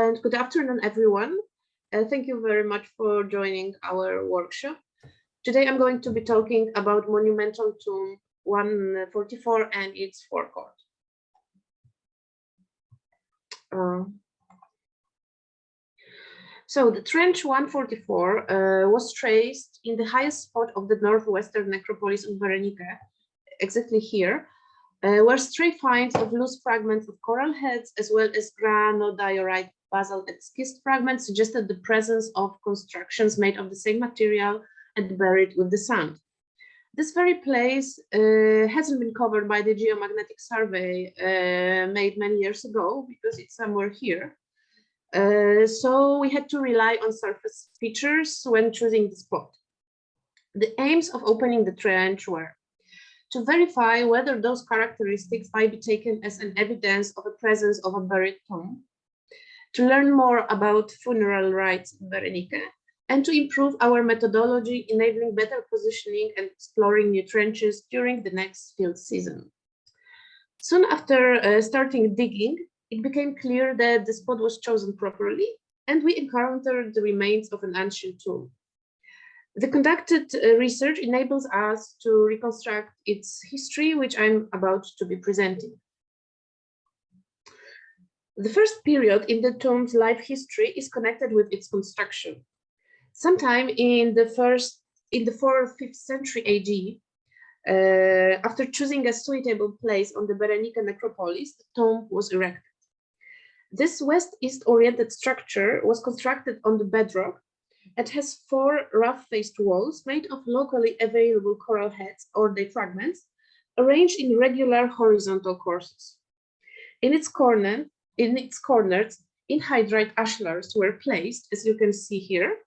and good afternoon, everyone. Thank you very much for joining our workshop. Today, I'm going to be talking about Monumental Tomb 144 and its forecourt. So the trench 144 was traced in the highest spot of the northwestern necropolis of Berenike, exactly here, where stray finds of loose fragments of coral heads, as well as granodiorite, basalt, and schist fragments suggested the presence of constructions made of the same material and buried with the sand. This very place hasn't been covered by the geomagnetic survey made many years ago because it's somewhere here. So we had to rely on surface features when choosing the spot. The aims of opening the trench were to verify whether those characteristics might be taken as an evidence of the presence of a buried tomb, to learn more about funeral rites in Berenike, and to improve our methodology, enabling better positioning and exploring new trenches during the next field season. Soon after starting digging, it became clear that the spot was chosen properly, and we encountered the remains of an ancient tomb. The conducted research enables us to reconstruct its history, which I'm about to be presenting. The first period in the tomb's life history is connected with its construction. Sometime in the 4th-5th century AD, after choosing a suitable place on the Berenike necropolis, the tomb was erected. This west-east oriented structure was constructed on the bedrock. It has 4 rough-faced walls made of locally available coral heads or their fragments, arranged in regular horizontal courses. In its corners, anhydrite ashlars were placed, as you can see here,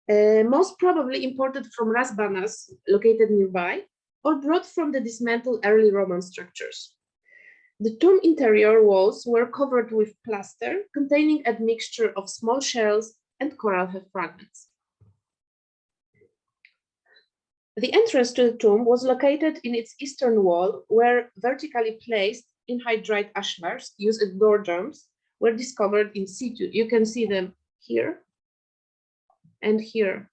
most probably imported from Rasbanas, located nearby, or brought from the dismantled early Roman structures. The tomb interior walls were covered with plaster, containing a mixture of small shells and coral head fragments. The entrance to the tomb was located in its eastern wall, where vertically placed anhydrite ashlars used as door jambs were discovered in situ. You can see them here and here.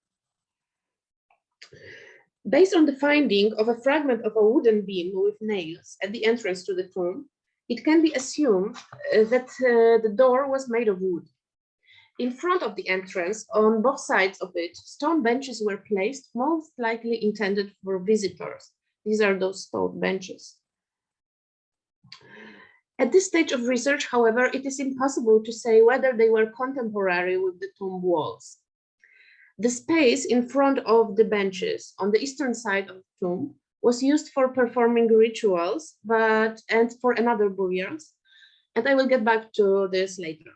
Based on the finding of a fragment of a wooden beam with nails at the entrance to the tomb, it can be assumed that the door was made of wood. In front of the entrance, on both sides of it, stone benches were placed, most likely intended for visitors. These are those stone benches. At this stage of research, however, it is impossible to say whether they were contemporary with the tomb walls. The space in front of the benches on the eastern side of the tomb was used for performing rituals and for another burials, and I will get back to this later.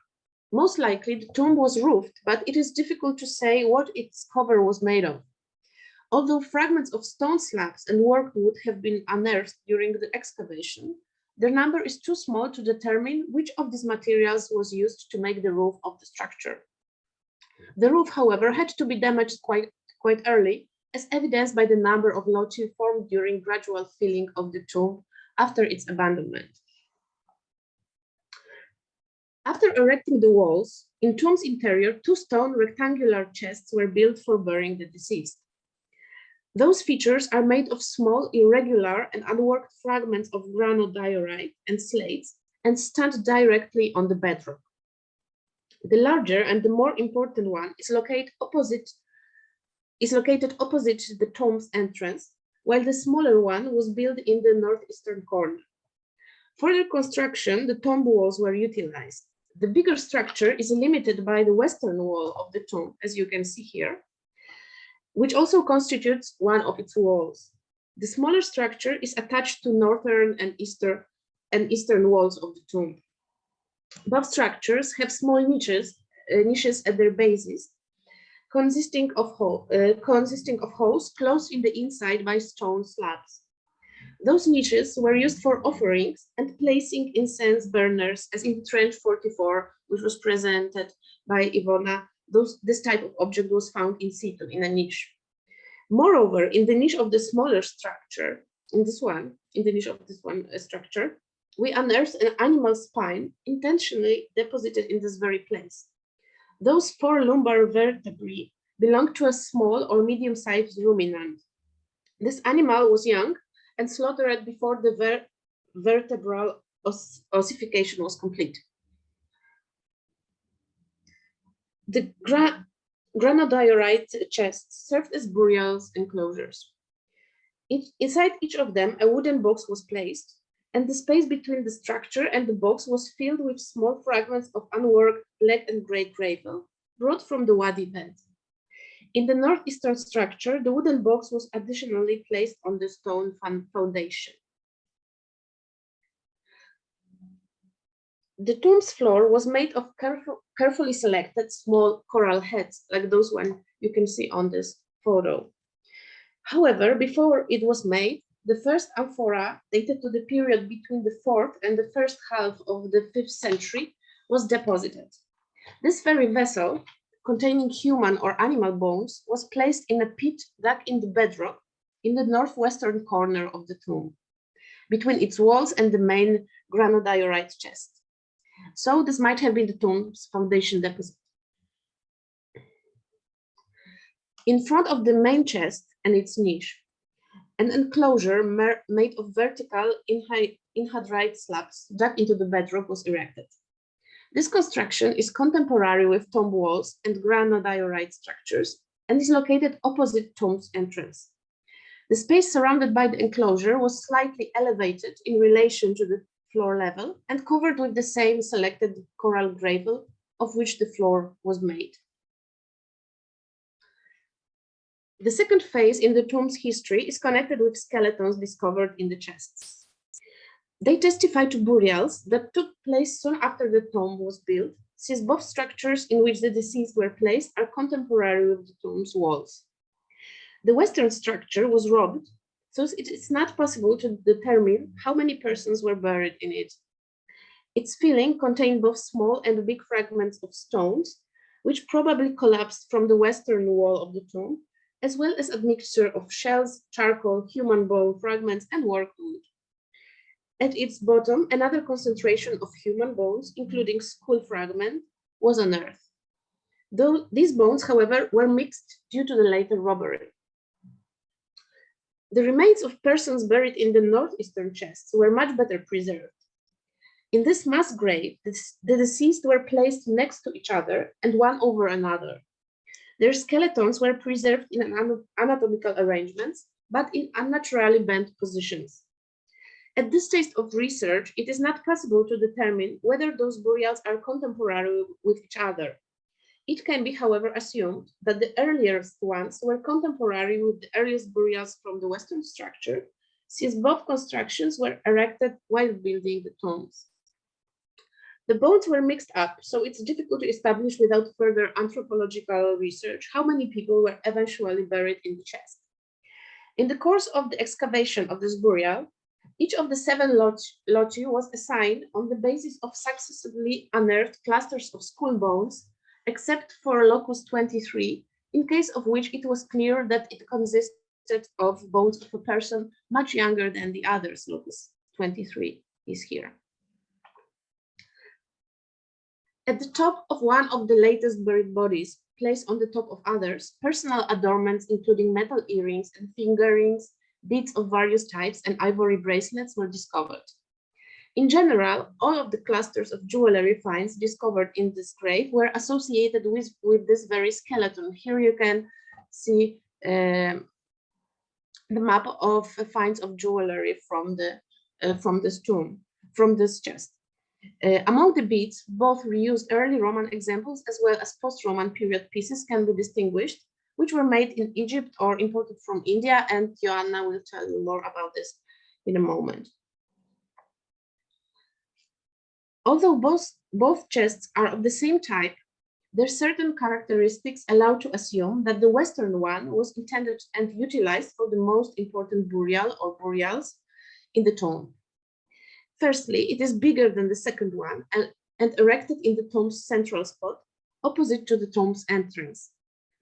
Most likely, the tomb was roofed, but it is difficult to say what its cover was made of. Although fragments of stone slabs and worked wood have been unearthed during the excavation, their number is too small to determine which of these materials was used to make the roof of the structure. The roof, however, had to be damaged quite early, as evidenced by the number of loci formed during gradual filling of the tomb after its abandonment. After erecting the walls, in tomb's interior, 2 stone rectangular chests were built for burying the deceased. Those features are made of small, irregular, and unworked fragments of granodiorite and slates and stand directly on the bedrock. The larger and the more important one is located opposite the tomb's entrance, while the smaller one was built in the northeastern corner. For their construction, the tomb walls were utilized. The bigger structure is limited by the western wall of the tomb, as you can see here, which also constitutes one of its walls. The smaller structure is attached to northern and eastern walls of the tomb. Both structures have small niches at their bases, consisting of holes closed in the inside by stone slabs. Those niches were used for offerings and placing incense burners, as in trench 44, which was presented by Ivona. This type of object was found in situ, in a niche. Moreover, in the niche of the smaller structure, structure, we unearthed an animal spine intentionally deposited in this very place. Those 4 lumbar vertebrae belonged to a small or medium-sized ruminant. This animal was young and slaughtered before the vertebral ossification was complete. The granodiorite chests served as burials enclosures. Inside each of them, a wooden box was placed, and the space between the structure and the box was filled with small fragments of unworked lead and gray gravel brought from the wadi bed. In the northeastern structure, the wooden box was additionally placed on the stone foundation. The tomb's floor was made of carefully selected small coral heads, like those one you can see on this photo. However, before it was made, the first amphora, dated to the period between the 4th and the first half of the 5th century, was deposited. This very vessel, containing human or animal bones, was placed in a pit dug in the bedrock in the northwestern corner of the tomb, between its walls and the main granodiorite chest. So this might have been the tomb's foundation deposit. In front of the main chest and its niche, an enclosure made of vertical anhydrite slabs dug into the bedrock was erected. This construction is contemporary with tomb walls and granodiorite structures and is located opposite tomb's entrance. The space surrounded by the enclosure was slightly elevated in relation to the floor level and covered with the same selected coral gravel of which the floor was made. The second phase in the tomb's history is connected with skeletons discovered in the chests. They testify to burials that took place soon after the tomb was built, since both structures in which the deceased were placed are contemporary with the tomb's walls. The western structure was robbed, so it is not possible to determine how many persons were buried in it. Its filling contained both small and big fragments of stones, which probably collapsed from the western wall of the tomb, as well as a mixture of shells, charcoal, human bone fragments, and worked wood. At its bottom, another concentration of human bones, including skull fragment, was unearthed. Though these bones, however, were mixed due to the later robbery. The remains of persons buried in the northeastern chests were much better preserved. In this mass grave, the deceased were placed next to each other and one over another. Their skeletons were preserved in anatomical arrangements, but in unnaturally bent positions. At this stage of research, it is not possible to determine whether those burials are contemporary with each other. It can be, however, assumed that the earliest ones were contemporary with the earliest burials from the western structure, since both constructions were erected while building the tombs. The bones were mixed up, so it's difficult to establish without further anthropological research how many people were eventually buried in the chest. In the course of the excavation of this burial, each of the 7 loci was assigned on the basis of successively unearthed clusters of skull bones, except for locus 23, in case of which it was clear that it consisted of bones of a person much younger than the others. Locus 23 is here. At the top of one of the latest buried bodies, placed on the top of others, personal adornments including metal earrings and finger rings, beads of various types, and ivory bracelets were discovered. In general, all of the clusters of jewelry finds discovered in this grave were associated with this very skeleton. Here you can see the map of finds of jewelry from this tomb, from this chest. Among the beads, both reused early Roman examples as well as post-Roman period pieces can be distinguished, which were made in Egypt or imported from India, and Joanna will tell you more about this in a moment. Although both chests are of the same type, their certain characteristics allow to assume that the Western one was intended and utilized for the most important burial or burials in the tomb. Firstly, it is bigger than the second one and erected in the tomb's central spot, opposite to the tomb's entrance.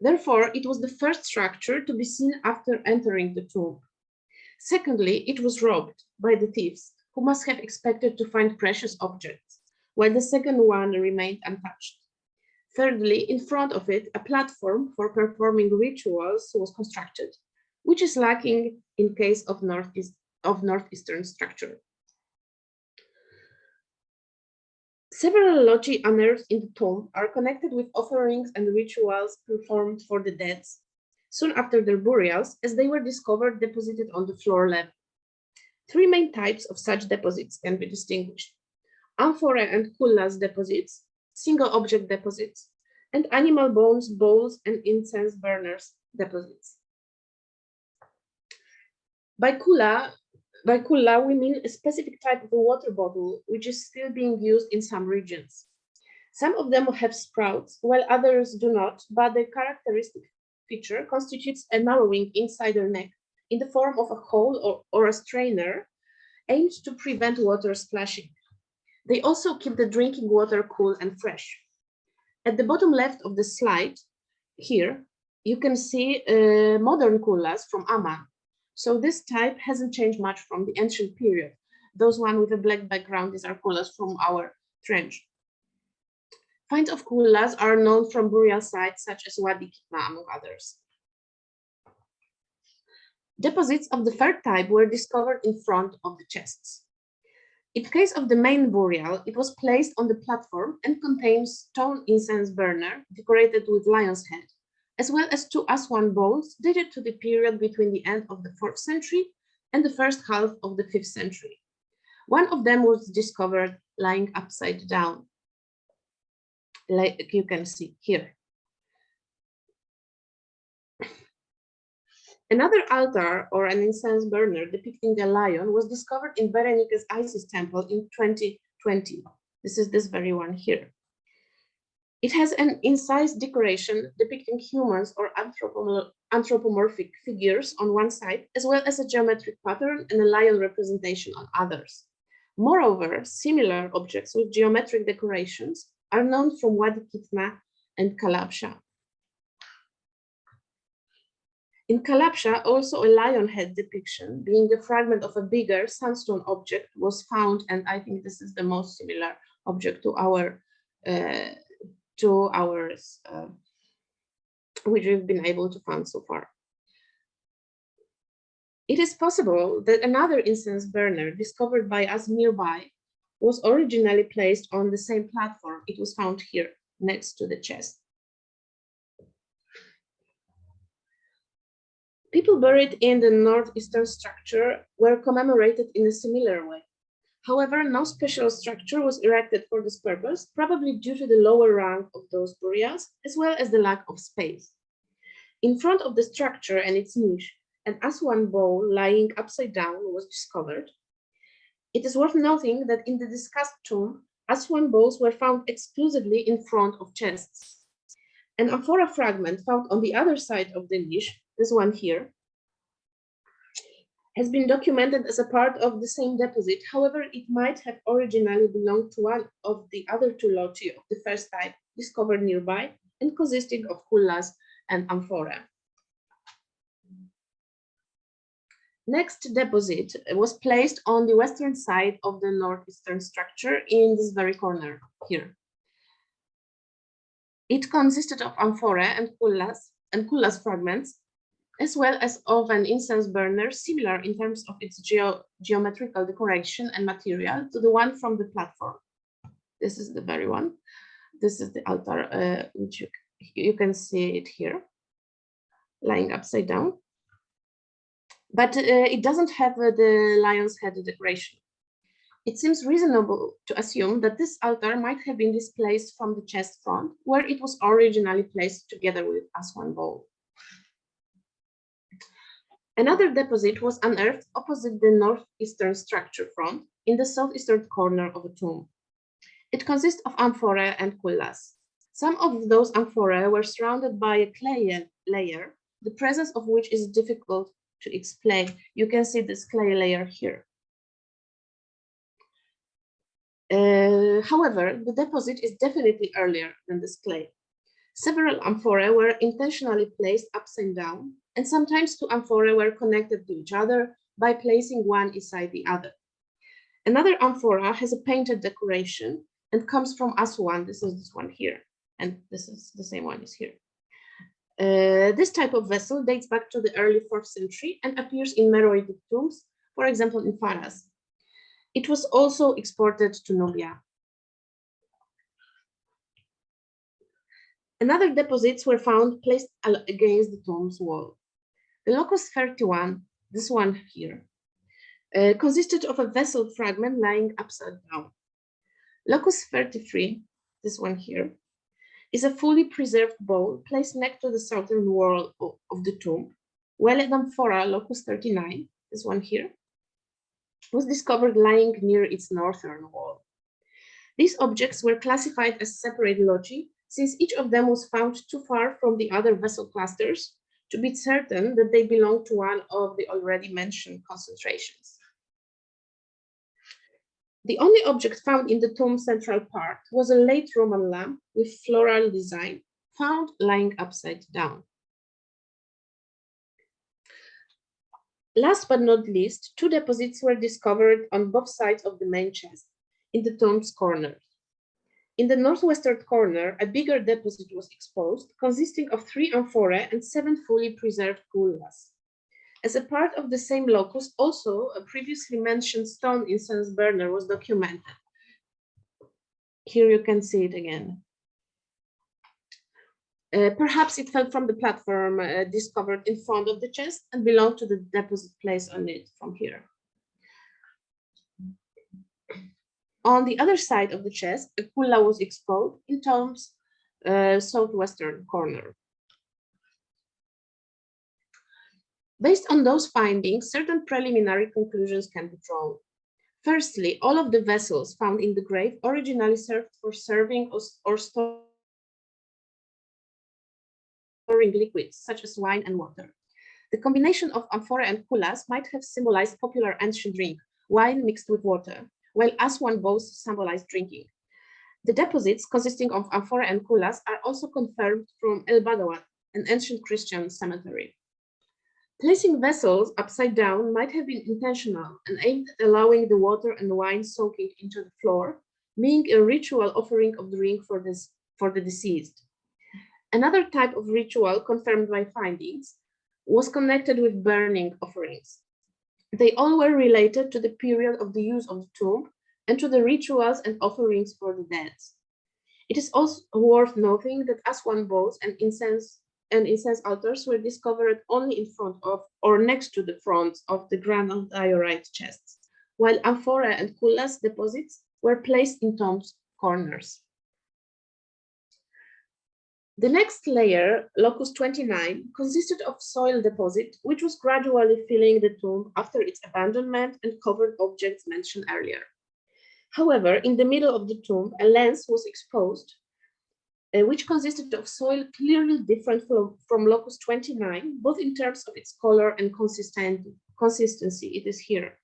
Therefore, it was the first structure to be seen after entering the tomb. Secondly, it was robbed by the thieves, who must have expected to find precious objects, while the second one remained untouched. Thirdly, in front of it, a platform for performing rituals was constructed, which is lacking in case of Northeastern structure. Several loci unearthed in the tomb are connected with offerings and rituals performed for the dead soon after their burials, as they were discovered deposited on the floor level. Three main types of such deposits can be distinguished: amphora and kullas deposits, single object deposits, and animal bones, bowls, and incense burners deposits. By kulla, we mean a specific type of a water bottle, which is still being used in some regions. Some of them have sprouts, while others do not, but the characteristic feature constitutes a narrowing inside their neck in the form of a hole or a strainer aimed to prevent water splashing. They also keep the drinking water cool and fresh. At the bottom left of the slide, here, you can see modern kullas from Amman. So this type hasn't changed much from the ancient period. Those one with a black background, these are kullas from our trench. Finds of kullas are known from burial sites such as Wadi Kitna, among others. Deposits of the third type were discovered in front of the chests. In case of the main burial, it was placed on the platform and contains stone incense burner decorated with lion's head, as well as two Aswan bowls dated to the period between the end of the 4th century and the first half of the 5th century. One of them was discovered lying upside down, like you can see here. Another altar or an incense burner depicting a lion was discovered in Berenike's Isis temple in 2020. This is this very one here. It has an incised decoration depicting humans or anthropomorphic figures on one side, as well as a geometric pattern and a lion representation on others. Moreover, similar objects with geometric decorations are known from Wadi Kitna and Kalabsha. In Kalabsha, also a lion head depiction, being a fragment of a bigger sandstone object, was found, and I think this is the most similar object to ours, which we've been able to find so far. It is possible that another incense burner discovered by us nearby was originally placed on the same platform. It was found here next to the chest. People buried in the Northeastern structure were commemorated in a similar way. However, no special structure was erected for this purpose, probably due to the lower rank of those burials, as well as the lack of space. In front of the structure and its niche, an Aswan bowl lying upside down was discovered. It is worth noting that in the discussed tomb, Aswan bowls were found exclusively in front of chests. An amphora fragment found on the other side of the niche, this one here, has been documented as a part of the same deposit. However, it might have originally belonged to one of the other two loci of the first type discovered nearby and consisting of kullas and amphora. Next deposit was placed on the western side of the Northeastern structure in this very corner here. It consisted of amphora and kullas fragments, as well as of an incense burner, similar in terms of its geometrical decoration and material to the one from the platform. This is the very one. This is the altar, which you can see it here, lying upside down. But it doesn't have the lion's head decoration. It seems reasonable to assume that this altar might have been displaced from the chest front, where it was originally placed together with Aswan bowl. Another deposit was unearthed opposite the Northeastern structure front in the southeastern corner of a tomb. It consists of amphora and kullas. Some of those amphora were surrounded by a clay layer, the presence of which is difficult to explain. You can see this clay layer here. However, the deposit is definitely earlier than this clay. Several amphora were intentionally placed upside down, and sometimes two amphora were connected to each other by placing one inside the other. Another amphora has a painted decoration and comes from Aswan. This is this one here, and this is the same one is here. This type of vessel dates back to the early 4th century and appears in Meroitic tombs, for example, in Faras. It was also exported to Nubia. Another deposits were found placed against the tomb's wall. The locus 31, this one here, consisted of a vessel fragment lying upside down. Locus 33, this one here, is a fully preserved bowl placed next to the southern wall of the tomb, while an amphora, locus 39, this one here, was discovered lying near its northern wall. These objects were classified as separate loci, since each of them was found too far from the other vessel clusters to be certain that they belonged to one of the already mentioned concentrations. The only object found in the tomb's central part was a late Roman lamp with floral design, found lying upside down. Last but not least, 2 deposits were discovered on both sides of the main chest, in the tomb's corners. In the northwestern corner, a bigger deposit was exposed, consisting of 3 amphorae and 7 fully preserved kulas. As a part of the same locus, also a previously mentioned stone incense burner was documented. Here you can see it again. Perhaps it fell from the platform discovered in front of the chest and belonged to the deposit placed on it from here. On the other side of the chest, Akula was exposed in tomb's southwestern corner. Based on those findings, certain preliminary conclusions can be drawn. Firstly, all of the vessels found in the grave originally served for serving or storing liquids, such as wine and water. The combination of amphora and kulas might have symbolized popular ancient drink, wine mixed with water, while Aswan bowls symbolize drinking. The deposits consisting of amphora and kulas are also confirmed from El Badawat, an ancient Christian cemetery. Placing vessels upside down might have been intentional and aimed at allowing the water and wine soaking into the floor, being a ritual offering of drink for the deceased. Another type of ritual confirmed by findings was connected with burning offerings. They all were related to the period of the use of the tomb and to the rituals and offerings for the dead. It is also worth noting that Aswan bowls and incense altars were discovered only in front of or next to the front of the granite diorite chests, while amphora and kulas deposits were placed in tomb's corners. The next layer, locus 29, consisted of soil deposit, which was gradually filling the tomb after its abandonment and covered objects mentioned earlier. However, in the middle of the tomb, a lens was exposed, which consisted of soil clearly different from locus 29, both in terms of its color and consistency. It is here.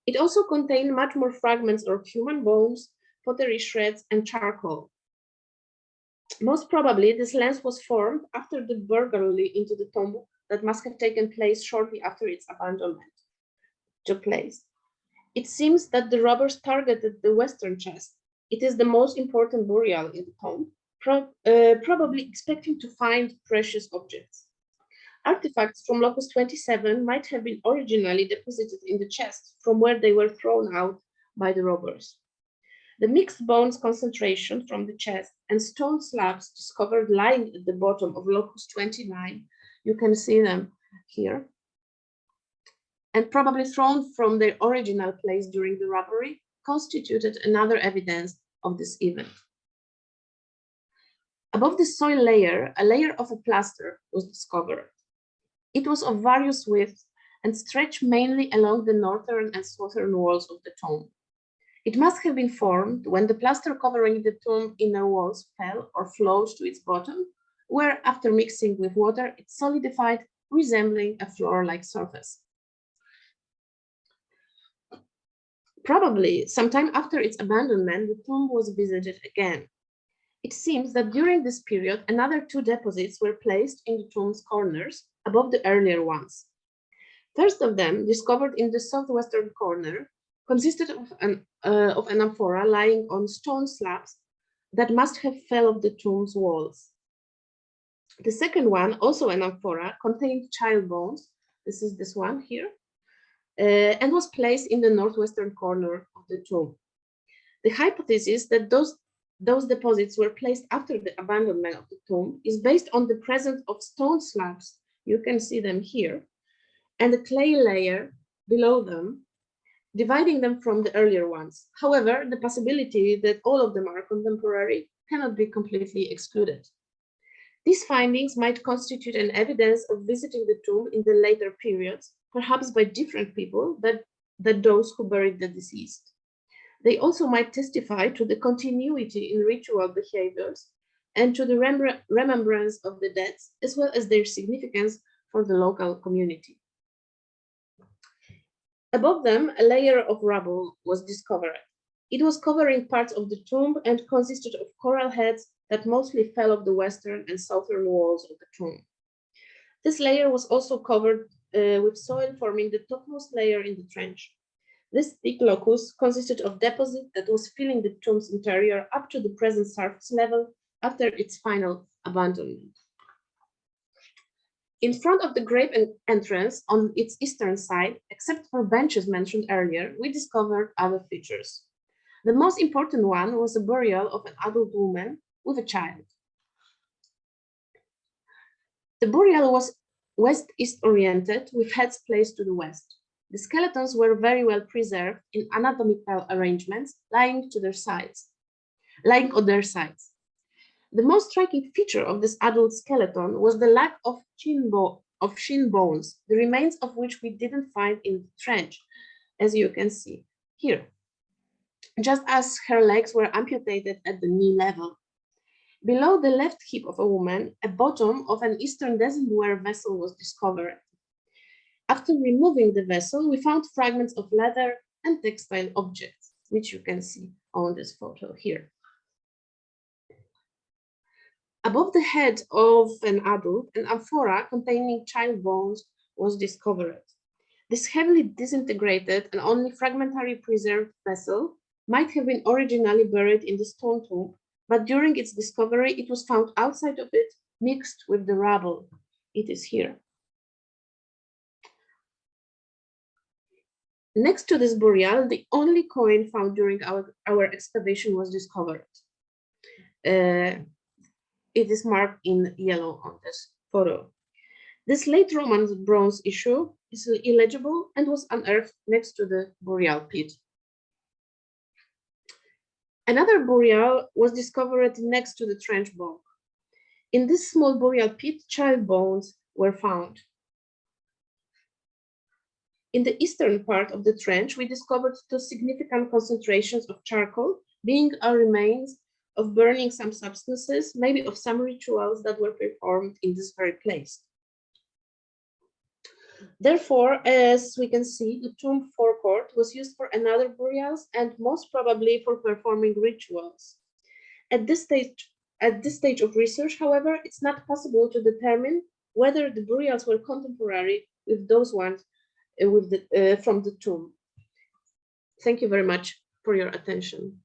It also contained much more fragments of human bones, pottery shreds, and charcoal. Most probably, this lens was formed after the burglary into the tomb that must have taken place shortly after its abandonment took place. It seems that the robbers targeted the western chest. It is the most important burial in the tomb, probably expecting to find precious objects. Artifacts from locus 27 might have been originally deposited in the chest from where they were thrown out by the robbers. The mixed bones concentration from the chest and stone slabs discovered lying at the bottom of locus 29, you can see them here, and probably thrown from their original place during the robbery, constituted another evidence of this event. Above the soil layer, a layer of a plaster was discovered. It was of various widths and stretched mainly along the northern and southern walls of the tomb. It must have been formed when the plaster covering the tomb inner walls fell or flowed to its bottom, where after mixing with water, it solidified, resembling a floor-like surface. Probably sometime after its abandonment, the tomb was visited again. It seems that during this period, another 2 deposits were placed in the tomb's corners above the earlier ones. First of them, discovered in the southwestern corner, consisted of an amphora lying on stone slabs that must have fell off the tomb's walls. The second one, also an amphora, contained child bones. This is this one here, and was placed in the northwestern corner of the tomb. The hypothesis that those deposits were placed after the abandonment of the tomb is based on the presence of stone slabs, you can see them here, and a clay layer below them, dividing them from the earlier ones. However, the possibility that all of them are contemporary cannot be completely excluded. These findings might constitute an evidence of visiting the tomb in the later periods, perhaps by different people than those who buried the deceased. They also might testify to the continuity in ritual behaviors and to the remembrance of the dead, as well as their significance for the local community. Above them, a layer of rubble was discovered. It was covering parts of the tomb and consisted of coral heads that mostly fell off the western and southern walls of the tomb. This layer was also covered with soil, forming the topmost layer in the trench. This thick locus consisted of deposit that was filling the tomb's interior up to the present surface level after its final abandonment. In front of the grave entrance on its eastern side, except for benches mentioned earlier, we discovered other features. The most important one was a burial of an adult woman with a child. The burial was west-east oriented, with heads placed to the west. The skeletons were very well preserved in anatomical arrangements, lying on their sides. The most striking feature of this adult skeleton was the lack of shin bones, the remains of which we didn't find in the trench, as you can see here, just as her legs were amputated at the knee level. Below the left hip of a woman, a bottom of an Eastern desert-ware vessel was discovered. After removing the vessel, we found fragments of leather and textile objects, which you can see on this photo here. Above the head of an adult, an amphora containing child bones was discovered. This heavily disintegrated and only fragmentary preserved vessel might have been originally buried in the stone tomb, but during its discovery, it was found outside of it, mixed with the rubble. It is here. Next to this burial, the only coin found during our excavation was discovered. It is marked in yellow on this photo. This late Roman bronze issue is illegible and was unearthed next to the burial pit. Another burial was discovered next to the trench bog. In this small burial pit, child bones were found. In the eastern part of the trench, we discovered two significant concentrations of charcoal, being a remains of burning some substances, maybe of some rituals that were performed in this very place. Therefore, as we can see, the tomb forecourt was used for another burials and most probably for performing rituals. At this stage of research, however, it's not possible to determine whether the burials were contemporary with those ones from the tomb. Thank you very much for your attention.